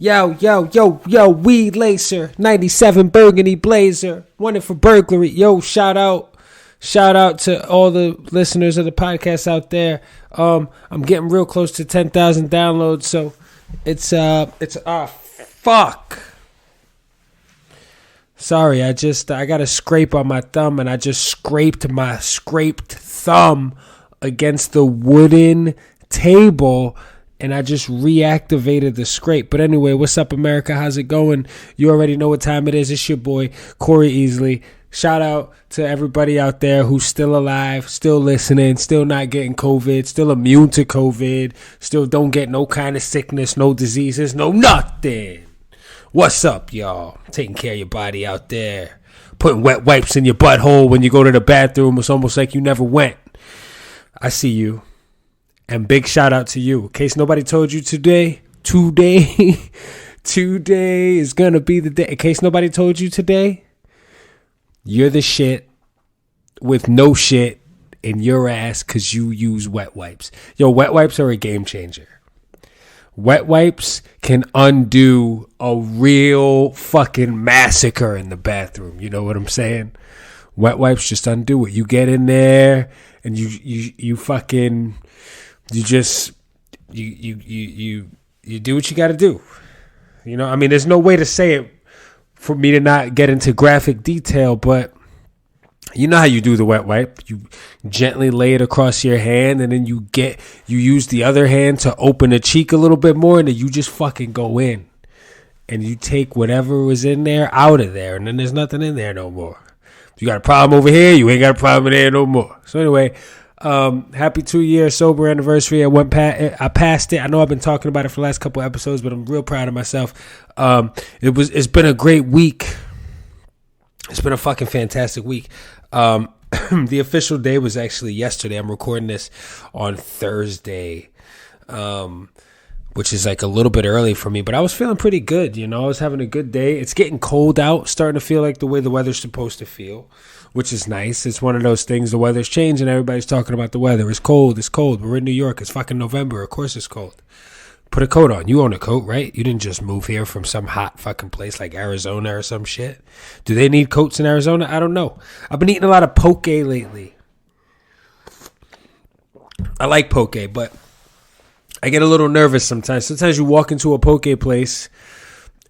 Yo, Weed Lacer, 97 Burgundy Blazer, wanted for burglary. Yo, shout out to all the listeners of the podcast out there. I'm getting real close to 10,000 downloads, so it's fuck. Sorry, I got a scrape on my thumb, and I just scraped my scraped thumb against the wooden table, and I just reactivated the scrape. But anyway, what's up, America? How's it going? You already know what time it is. It's your boy, Corey Easley. Shout out to everybody out there who's still alive, still listening, still not getting COVID, still immune to COVID, still don't get no kind of sickness, no diseases, no nothing. What's up, y'all? Taking care of your body out there. Putting wet wipes in your butthole when you go to the bathroom. It's almost like you never went. I see you. And big shout out to you. In case nobody told you today is going to be the day. In case nobody told you today, you're the shit with no shit in your ass because you use wet wipes. Yo, wet wipes are a game changer. Wet wipes can undo a real fucking massacre in the bathroom. You know what I'm saying? Wet wipes just undo it. You get in there and you do what you got to do. You know, I mean, there's no way to say it for me to not get into graphic detail, but you know how you do the wet wipe. You gently lay it across your hand, and then you use the other hand to open the cheek a little bit more, and then you just fucking go in and you take whatever was in there out of there, and then there's nothing in there no more. If you got a problem over here, you ain't got a problem in there no more. So anyway, happy 2-year sober anniversary. I passed it. I know I've been talking about it for the last couple episodes, but I'm real proud of myself. It's been a great week. It's been a fucking fantastic week. The official day was actually yesterday. I'm recording this on Thursday, which is like a little bit early for me, but I was feeling pretty good. You know, I was having a good day. It's getting cold out, starting to feel like the way the weather's supposed to feel, which is nice. It's one of those things. The weather's changing. Everybody's talking about the weather. It's cold. It's cold. We're in New York. It's fucking November. Of course it's cold. Put a coat on. You own a coat, right? You didn't just move here from some hot fucking place like Arizona or some shit. Do they need coats in Arizona? I don't know. I've been eating a lot of poke lately. I like poke, but I get a little nervous sometimes. Sometimes you walk into a poke place,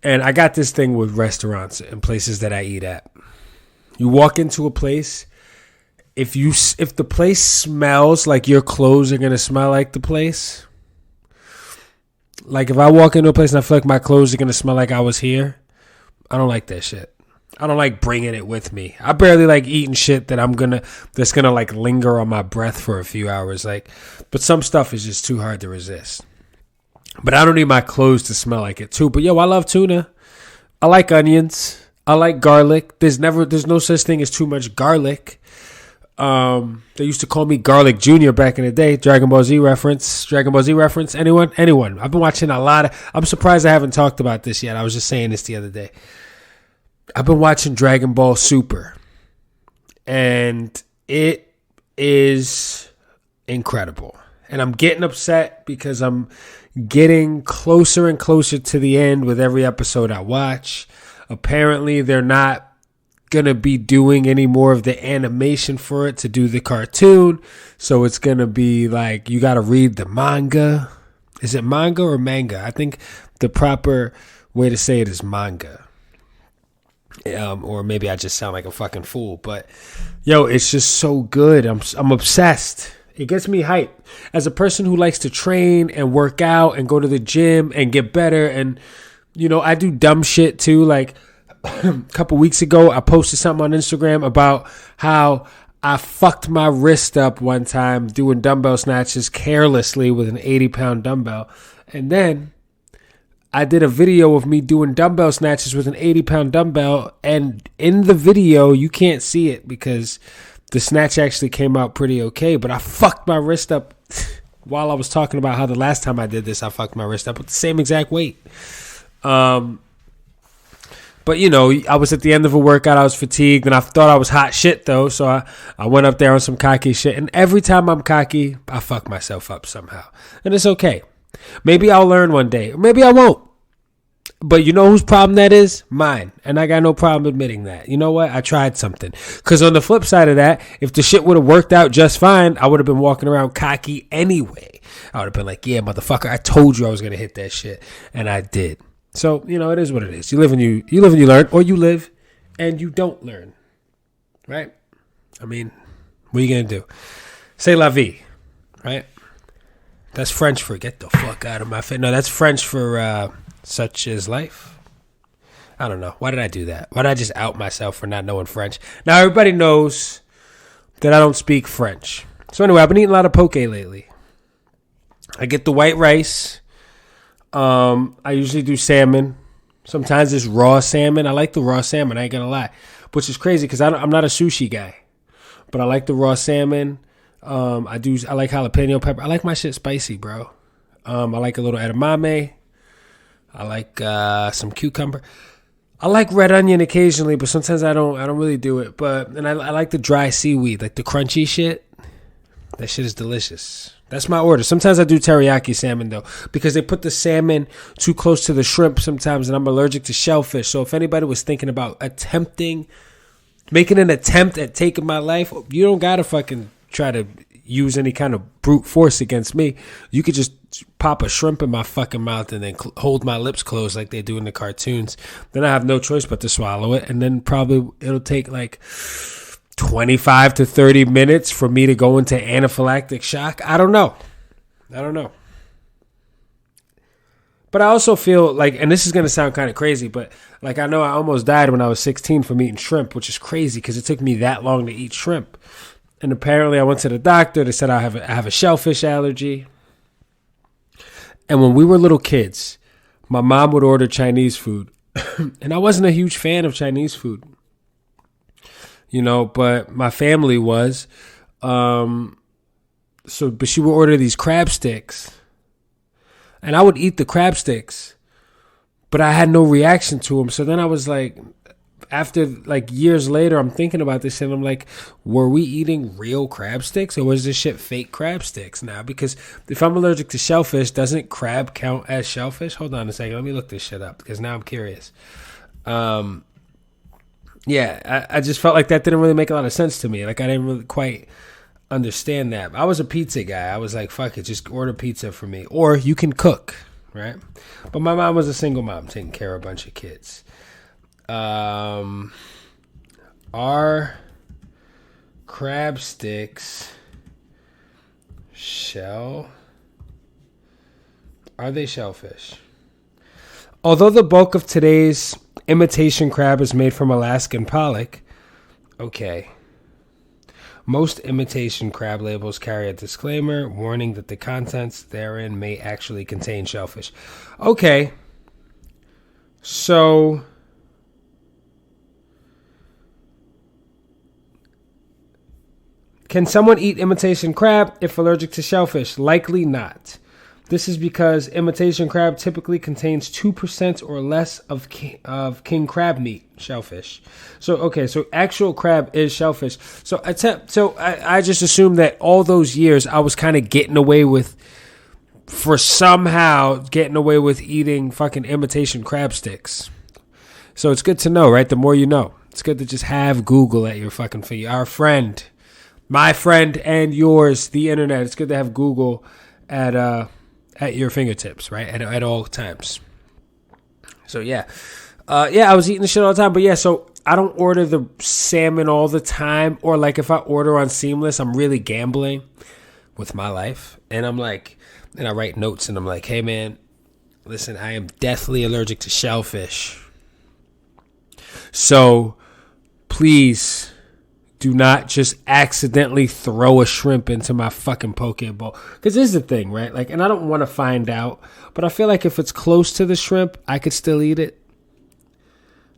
and I got this thing with restaurants and places that I eat at. You walk into a place, if the place smells like your clothes are going to smell like the place. Like if I walk into a place and I feel like my clothes are going to smell like I was here, I don't like that shit. I don't like bringing it with me. I barely like eating shit that's going to like linger on my breath for a few hours. But some stuff is just too hard to resist. But I don't need my clothes to smell like it too. But yo, I love tuna. I like onions. I like garlic. There's no such thing as too much garlic. They used to call me Garlic Jr. back in the day. Dragon Ball Z reference. Anyone? I've been watching a lot of... I'm surprised I haven't talked about this yet. I was just saying this the other day. I've been watching Dragon Ball Super. And it is incredible. And I'm getting upset because I'm getting closer and closer to the end with every episode I watch. Apparently, they're not gonna be doing any more of the animation for it to do the cartoon, so it's gonna be like you gotta read the manga. Is it manga or manga? I think the proper way to say it is manga. Or maybe I just sound like a fucking fool, but yo, it's just so good. I'm obsessed. It gets me hyped as a person who likes to train and work out and go to the gym and get better. And you know, I do dumb shit too, like a couple weeks ago, I posted something on Instagram about how I fucked my wrist up one time doing dumbbell snatches carelessly with an 80-pound dumbbell. And then I did a video of me doing dumbbell snatches with an 80-pound dumbbell. And in the video, you can't see it because the snatch actually came out pretty okay. But I fucked my wrist up while I was talking about how the last time I did this, I fucked my wrist up with the same exact weight. But, you know, I was at the end of a workout. I was fatigued, and I thought I was hot shit, though. So I went up there on some cocky shit. And every time I'm cocky, I fuck myself up somehow. And it's okay. Maybe I'll learn one day. Or maybe I won't. But you know whose problem that is? Mine. And I got no problem admitting that. You know what? I tried something. Because on the flip side of that, if the shit would have worked out just fine, I would have been walking around cocky anyway. I would have been like, yeah, motherfucker, I told you I was going to hit that shit. And I did. So, you know, it is what it is. You live and you learn, or you live and you don't learn. Right? I mean, what are you going to do? C'est la vie. Right? That's French for get the fuck out of my face. No, that's French for such is life. I don't know. Why did I do that? Why did I just out myself for not knowing French? Now everybody knows that I don't speak French. So anyway, I've been eating a lot of poke lately. I get the white rice. I usually do salmon. Sometimes it's raw salmon. I like the raw salmon. I ain't gonna lie. Which is crazy because I'm not a sushi guy. But I like the raw salmon. I like jalapeno pepper. I like my shit spicy, bro. I like a little edamame. I like some cucumber. I like red onion occasionally, but sometimes I don't really do it. And I like the dry seaweed, like the crunchy shit. That shit is delicious. That's my order. Sometimes I do teriyaki salmon though, because they put the salmon too close to the shrimp sometimes, and I'm allergic to shellfish. So if anybody was thinking about making an attempt at taking my life, you don't gotta fucking try to use any kind of brute force against me. You could just pop a shrimp in my fucking mouth and then hold my lips closed like they do in the cartoons. Then I have no choice but to swallow it. And then probably it'll take like 25 to 30 minutes for me to go into anaphylactic shock. I don't know. But I also feel like, and this is going to sound kind of crazy, but like I know I almost died when I was 16 from eating shrimp, which is crazy because it took me that long to eat shrimp. And apparently I went to the doctor. They said I have a shellfish allergy. And when we were little kids, my mom would order Chinese food. And I wasn't a huge fan of Chinese food. You know, but my family was. But she would order these crab sticks. And I would eat the crab sticks. But I had no reaction to them. So then I was like, after like years later, I'm thinking about this and I'm like, were we eating real crab sticks or was this shit fake crab sticks now? Because if I'm allergic to shellfish, doesn't crab count as shellfish? Hold on a second. Let me look this shit up because now I'm curious. I just felt like that didn't really make a lot of sense to me. Like I didn't really quite understand that. I was a pizza guy. I was like, fuck it, just order pizza for me. Or you can cook, right? But my mom was a single mom taking care of a bunch of kids. Are crab sticks are they shellfish? Although the bulk of today's imitation crab is made from Alaskan pollock, okay. Most imitation crab labels carry a disclaimer warning that the contents therein may actually contain shellfish. Okay. So can someone eat imitation crab if allergic to shellfish? Likely not. This is because imitation crab typically contains 2% or less of king crab meat, shellfish. So actual crab is shellfish. So I just assumed that all those years I was kind of getting away with eating fucking imitation crab sticks. So it's good to know, right? The more you know. It's good to just have Google at your fucking feet. Our friend. My friend and yours, the internet. It's good to have Google at your fingertips, right? At all times. So I was eating the shit all the time. But yeah, so I don't order the salmon all the time. Or like if I order on Seamless, I'm really gambling with my life. And I'm like, and I write notes and I'm like, hey man, listen, I am deathly allergic to shellfish. So please do not just accidentally throw a shrimp into my fucking poke bowl. Because this is the thing, right? Like, and I don't want to find out, but I feel like if it's close to the shrimp, I could still eat it.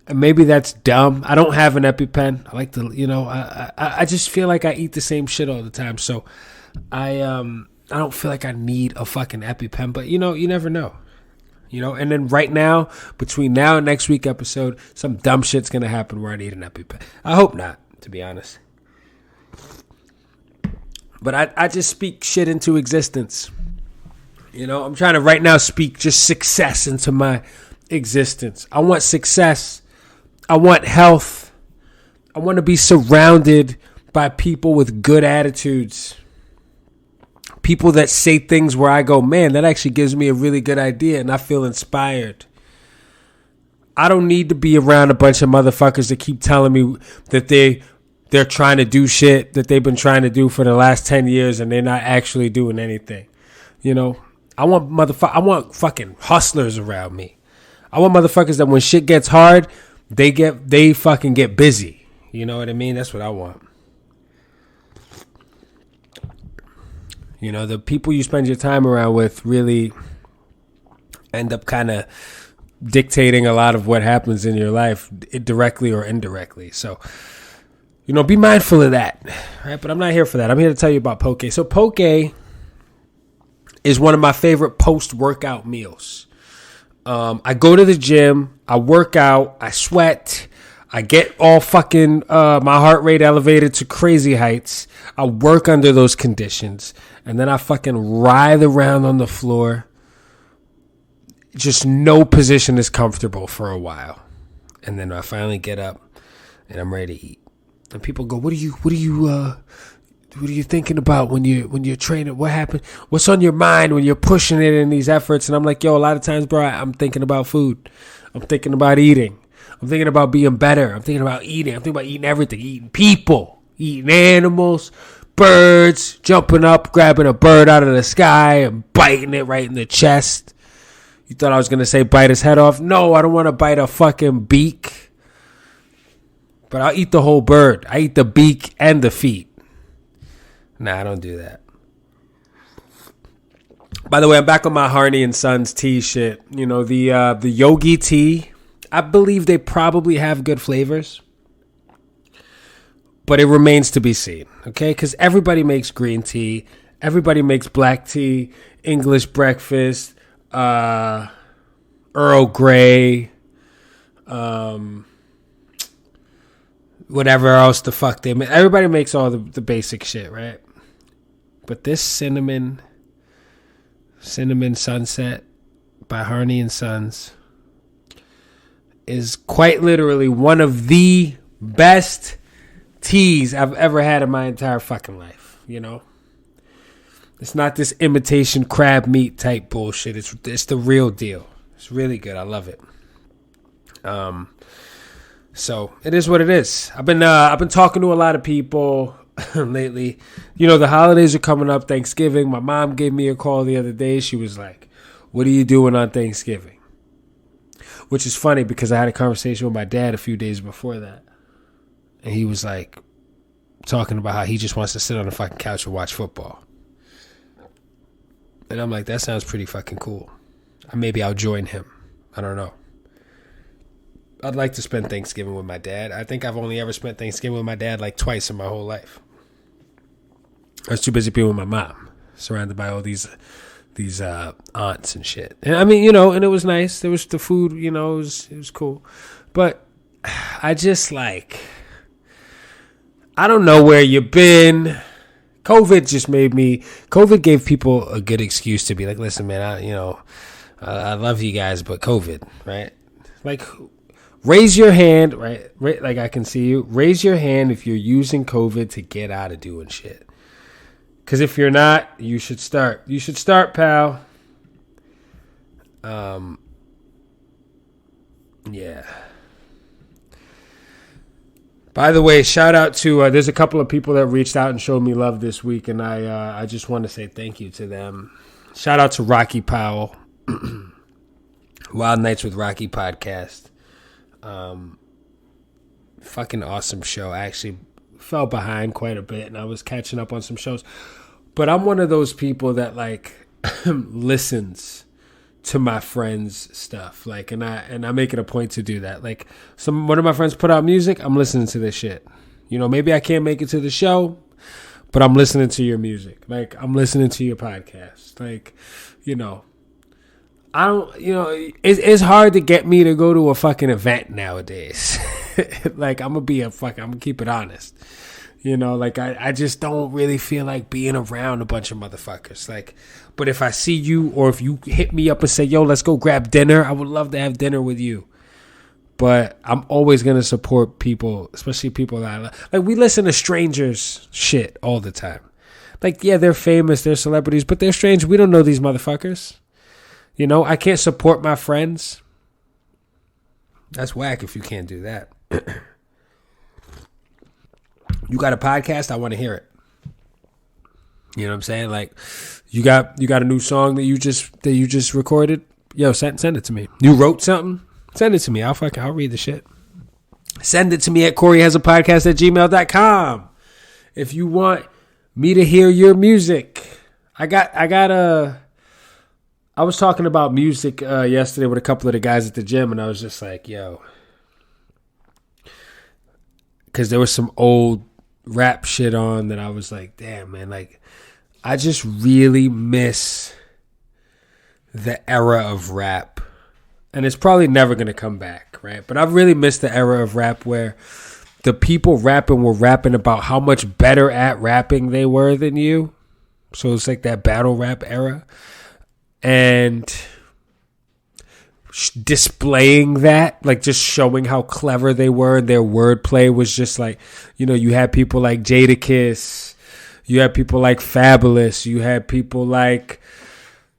And maybe that's dumb. I don't have an EpiPen. I like to, I just feel like I eat the same shit all the time. So I don't feel like I need a fucking EpiPen, but you never know. And then right now, between now and next week episode, some dumb shit's going to happen where I need an EpiPen. I hope not, to be honest. But I just speak shit into existence. I'm trying to right now speak just success into my existence. I want success. I want health. I want to be surrounded by people with good attitudes. People that say things where I go, man, that actually gives me a really good idea and I feel inspired. I don't need to be around a bunch of motherfuckers that keep telling me that they're trying to do shit that they've been trying to do for the last 10 years and they're not actually doing anything. You know, I want fucking hustlers around me. I want motherfuckers that when shit gets hard, they fucking get busy. You know what I mean? That's what I want. You know, the people you spend your time around with really end up kind of dictating a lot of what happens in your life, directly or indirectly. So, you know, be mindful of that, right? But I'm not here for that. I'm here to tell you about poke. So poke is one of my favorite post-workout meals. I go to the gym, I work out, I sweat, I get all fucking my heart rate elevated to crazy heights. I work under those conditions, and then I fucking writhe around on the floor. Just no position is comfortable for a while, and then I finally get up, and I'm ready to eat. And people go, "What are you thinking about when you're training? What happened? What's on your mind when you're pushing it in these efforts?" And I'm like, "Yo, a lot of times, bro, I'm thinking about food. I'm thinking about eating. I'm thinking about being better. I'm thinking about eating. I'm thinking about eating everything, eating people, eating animals, birds, jumping up, grabbing a bird out of the sky and biting it right in the chest." You thought I was going to say bite his head off? No, I don't want to bite a fucking beak. But I'll eat the whole bird. I eat the beak and the feet. Nah, I don't do that. By the way, I'm back on my Harney and Sons tea shit. You know, the Yogi tea. I believe they probably have good flavors. But it remains to be seen, okay? Because everybody makes green tea. Everybody makes black tea, English breakfast, Earl Grey, whatever else the fuck they make. Everybody makes all the basic shit, right? But this cinnamon sunset by Harney and Sons is quite literally one of the best teas I've ever had in my entire fucking life, you know? It's not this imitation crab meat type bullshit. It's the real deal. It's really good. I love it. So it is what it is. I've been talking to a lot of people lately. You know, the holidays are coming up. Thanksgiving. My mom gave me a call the other day. She was like, "What are you doing on Thanksgiving?" Which is funny because I had a conversation with my dad a few days before that, and he was like talking about how he just wants to sit on the fucking couch and watch football. And I'm like, that sounds pretty fucking cool. Maybe I'll join him. I don't know. I'd like to spend Thanksgiving with my dad. I think I've only ever spent Thanksgiving with my dad like twice in my whole life. I was too busy being with my mom, surrounded by all these aunts and shit. And I mean, you know, and it was nice. There was the food, you know, it was cool. But I just like, I don't know where you've been. COVID gave people a good excuse to be like, listen, man, I love you guys, but COVID, right? Like, raise your hand, right? Like, I can see you. Raise your hand if you're using COVID to get out of doing shit. Because if you're not, you should start. You should start, pal. Yeah. By the way, shout out to, there's a couple of people that reached out and showed me love this week, and I just want to say thank you to them. Shout out to Rocky Powell, Wild Nights with Rocky podcast. Fucking awesome show. I actually fell behind quite a bit, and I was catching up on some shows. But I'm one of those people that, like, listens to my friends' stuff, like, and I make it a point to do that. Like, one of my friends put out music, I'm listening to this shit. You know, maybe I can't make it to the show, but I'm listening to your music. Like, I'm listening to your podcast. Like, you know, I don't, you know, it's hard to get me to go to a fucking event nowadays. Like, I'm gonna keep it honest. You know, like I just don't really feel like being around a bunch of motherfuckers. Like, but if I see you or if you hit me up and say, yo, let's go grab dinner, I would love to have dinner with you. But I'm always going to support people, especially people that I love. Like, we listen to strangers shit all the time. Like, yeah, they're famous, they're celebrities, but they're strange. We don't know these motherfuckers. You know, I can't support my friends. That's whack if you can't do that. You got a podcast? I want to hear it. You know what I'm saying? Like, you got a new song that you just recorded? Yo, send it to me. You wrote something? Send it to me. I'll read the shit. Send it to me at CoreyHasAPodcast@gmail.com. If you want me to hear your music. I was talking about music yesterday with a couple of the guys at the gym, and I was just like, yo, because there was some old rap shit on that I was like, damn, man, like, I just really miss the era of rap. And it's probably never going to come back, right? But I really miss the era of rap where the people rapping were rapping about how much better at rapping they were than you. So it's like that battle rap era. And displaying that, like just showing how clever they were, and their wordplay was just like, you know, you had people like Jadakiss, you had people like Fabulous, you had people like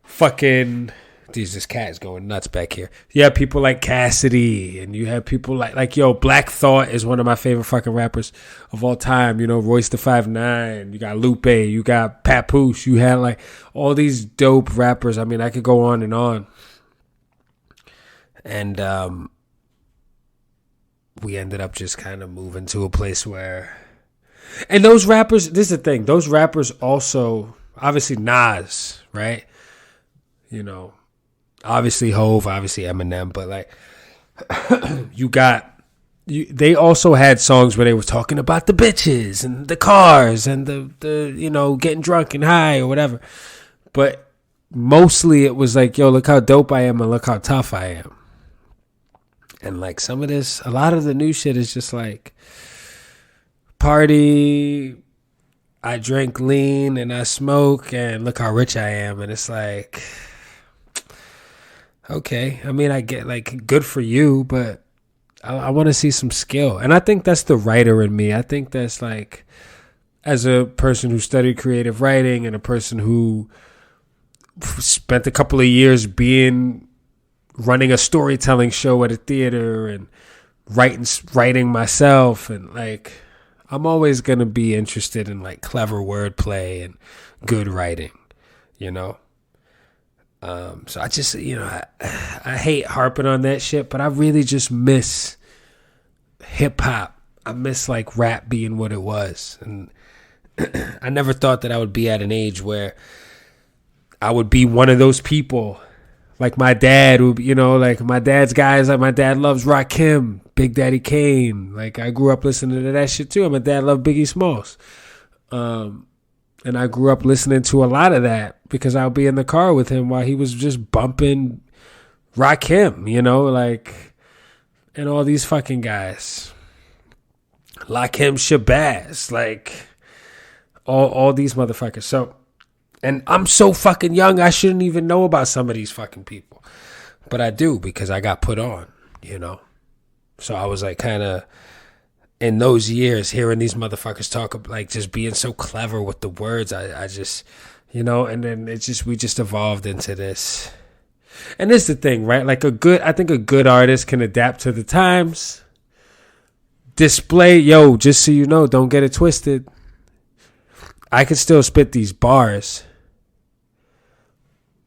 fucking, this cat is going nuts back here. You had people like Cassidy, and you had people like yo, Black Thought is one of my favorite fucking rappers of all time. You know, Royce the 5'9", you got Lupe, you got Papoose, you had like all these dope rappers. I mean, I could go on and on. And we ended up just kind of moving to a place where, and those rappers, this is the thing, those rappers also, obviously Nas, right? You know, obviously Hove, obviously Eminem, but like, they also had songs where they were talking about the bitches and the cars and the you know, getting drunk and high or whatever. But mostly it was like, yo, look how dope I am and look how tough I am. And like some of this, a lot of the new shit is just like, party, I drink lean and I smoke and look how rich I am. And it's like, okay, I mean, I get like, good for you, but I want to see some skill. And I think that's the writer in me. I think that's like, as a person who studied creative writing and a person who spent a couple of years running a storytelling show at a theater and writing myself, and like, I'm always going to be interested in like clever wordplay and good writing, you know? So I just, you know, I hate harping on that shit, but I really just miss hip hop. I miss like rap being what it was. And I never thought that I would be at an age where I would be one of those people. Like my dad would, you know, like my dad's guys, like my dad loves Rakim, Big Daddy Kane. Like I grew up listening to that shit too. And my dad loved Biggie Smalls. And I grew up listening to a lot of that because I'll be in the car with him while he was just bumping Rakim, you know, like, and all these fucking guys. Lakim Shabazz, like all these motherfuckers. So, and I'm so fucking young, I shouldn't even know about some of these fucking people. But I do because I got put on, you know. So I was like kind of, in those years, hearing these motherfuckers talk, like just being so clever with the words, I just, you know, and then we just evolved into this. And this is the thing, right? Like I think a good artist can adapt to the times. Display, yo, just so you know, don't get it twisted. I can still spit these bars,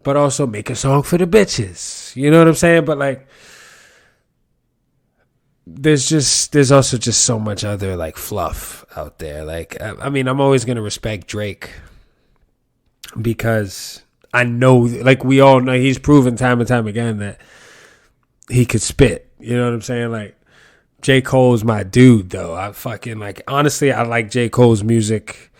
but also make a song for the bitches. You know what I'm saying? But like, there's also just so much other like fluff out there. Like, I mean, I'm always going to respect Drake because I know, like we all know, he's proven time and time again that he could spit. You know what I'm saying? Like, J. Cole's my dude though. I fucking like, honestly, I like J. Cole's music.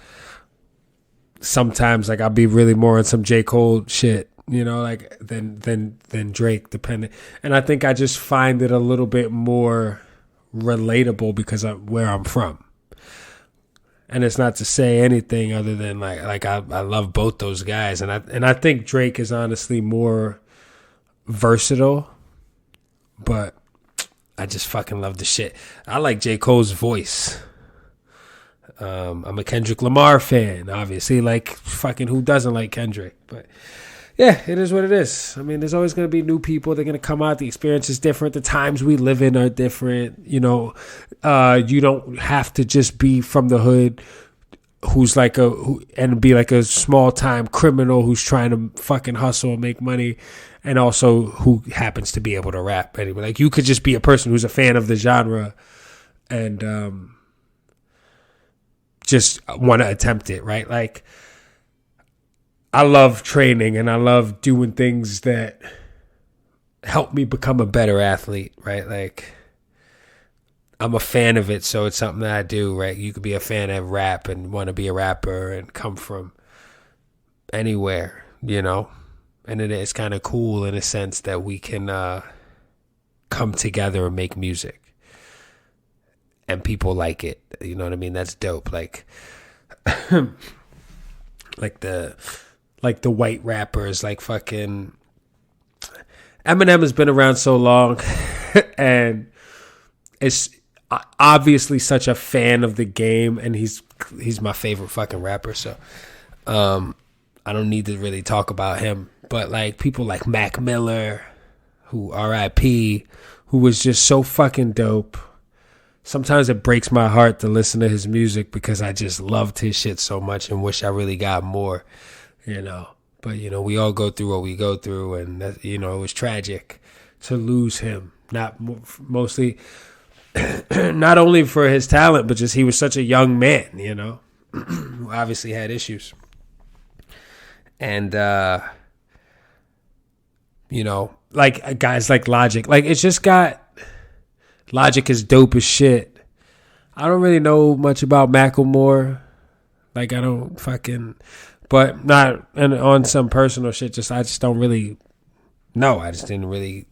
Sometimes like I'll be really more on some J. Cole shit, you know, like than Drake, depending. And I think I just find it a little bit more relatable because of where I'm from. And it's not to say anything other than I love both those guys, and I think Drake is honestly more versatile, but I just fucking love the shit. I like J. Cole's voice. I'm a Kendrick Lamar fan, obviously. Like, fucking who doesn't like Kendrick? But yeah, it is what it is. I mean, there's always going to be new people. They're going to come out. The experience is different. The times we live in are different. You know, you don't have to just be from the hood who's and be like a small time criminal who's trying to fucking hustle and make money, and also who happens to be able to rap anyway. Like, you could just be a person who's a fan of the genre and just want to attempt it, right? Like, I love training and I love doing things that help me become a better athlete, right? Like, I'm a fan of it, so it's something that I do, right? You could be a fan of rap and want to be a rapper and come from anywhere, you know? And it is kind of cool in a sense that we can come together and make music. And people like it, you know what I mean? That's dope. Like, like the white rappers, like fucking Eminem has been around so long, and it's obviously such a fan of the game, and he's my favorite fucking rapper. So, I don't need to really talk about him, but like people like Mac Miller, who R.I.P., who was just so fucking dope. Sometimes it breaks my heart to listen to his music because I just loved his shit so much and wish I really got more, you know. But, you know, we all go through what we go through, and, that, you know, it was tragic to lose him. Mostly, not only for his talent, but just he was such a young man, you know, who obviously had issues. And, you know, like guys like Logic, like it's just got... Logic is dope as shit. I don't really know much about Macklemore. Like, I don't fucking... But not... And on some personal shit, I just don't really know. I just didn't really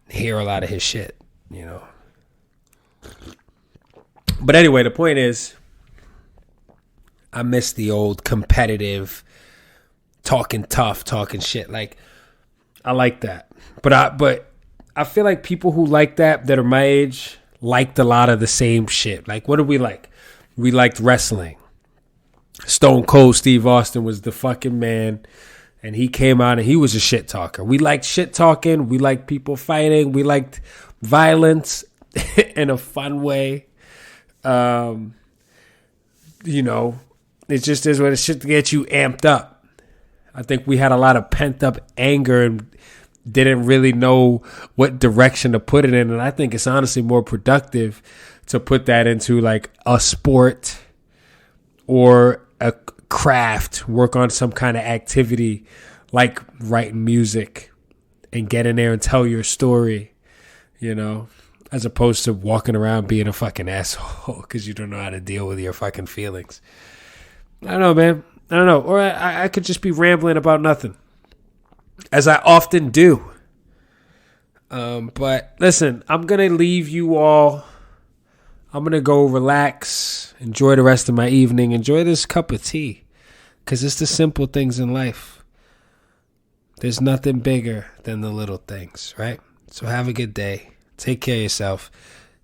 hear a lot of his shit, you know. But anyway, the point is, I miss the old competitive, talking tough, talking shit. Like, I like that. But I feel like people who like that are my age liked a lot of the same shit. Like, what did we like? We liked wrestling. Stone Cold Steve Austin was the fucking man, and he came out and he was a shit talker. We liked shit talking. We liked people fighting. We liked violence in a fun way. You know, it just is what it's shit to get you amped up. I think we had a lot of pent up anger and didn't really know what direction to put it in. And I think it's honestly more productive to put that into like a sport or a craft, work on some kind of activity like writing music and get in there and tell your story, you know, as opposed to walking around being a fucking asshole because you don't know how to deal with your fucking feelings. I don't know, man. I don't know. Or I could just be rambling about nothing, as I often do. But listen, I'm going to leave you all. I'm going to go relax, enjoy the rest of my evening, enjoy this cup of tea, because it's the simple things in life. There's nothing bigger than the little things, right? So have a good day. Take care of yourself.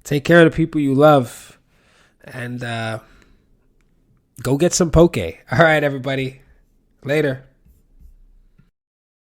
Take care of the people you love. And go get some poke. All right, everybody. Later.